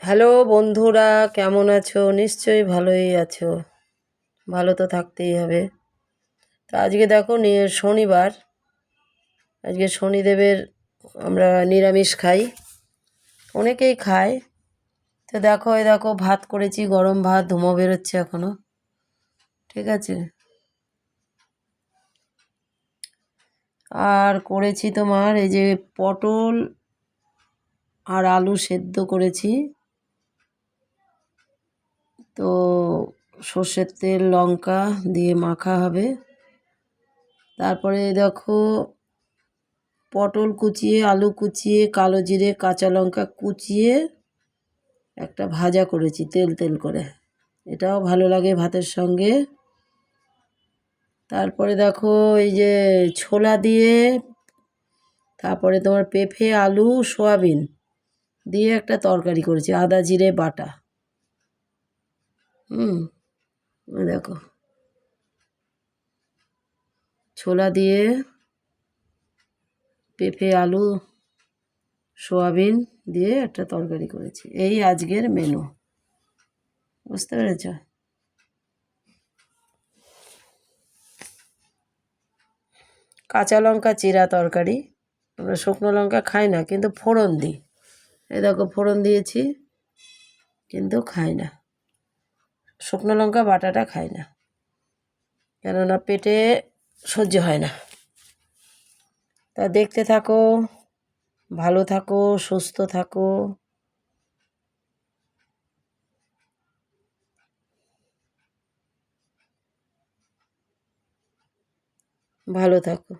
Hello বন্ধুরা, কেমন আছো? নিশ্চয়ই ভালোই আছো। ভালো তো থাকতেই হবে। তো আজকে দেখো শনিবার। আজকে শনিদেবের আমরা নিরামিষ খাই, অনেকেই খায়। তো দেখো, এই দেখো ভাত করেছি, গরম ভাত, ধুমো বেরোচ্ছে এখনো। ঠিক আছে। আর করেছি তোমার এই যে পটল আর আলু সেদ্ধ করেছি। তো সর্ষের তেল লঙ্কা দিয়ে মাখা হবে। তারপরে দেখো পটল কুচিয়ে, আলু কুচিয়ে, কালো জিরে, কাঁচা লঙ্কা কুচিয়ে একটা ভাজা করেছি তেল তেল করে। এটাও ভালো লাগে ভাতের সঙ্গে। তারপরে দেখো এই যে ছোলা দিয়ে, তারপরে তোমার পেঁপে, আলু, সয়াবিন দিয়ে একটা তরকারি করেছি, আদা জিরে বাটা। ওই দেখো ছোলা দিয়ে পেঁপে, আলু, সয়াবিন দিয়ে একটা তরকারি করেছি। এই আজকের মেনু। বুঝতে পেরেছ? কাঁচা লঙ্কা চিরা তরকারি। আমরা শুকনো লঙ্কা খাই না, কিন্তু ফোড়ন দিই। এই দেখো ফোড়ন দিয়েছি, কিন্তু খাই না। শুকনো লঙ্কা বাটাটা খাই না, কেননা পেটে সহ্য হয় না। তা দেখতে থাকো, ভালো থাকো, সুস্থ থাকো। ভালো থাকো।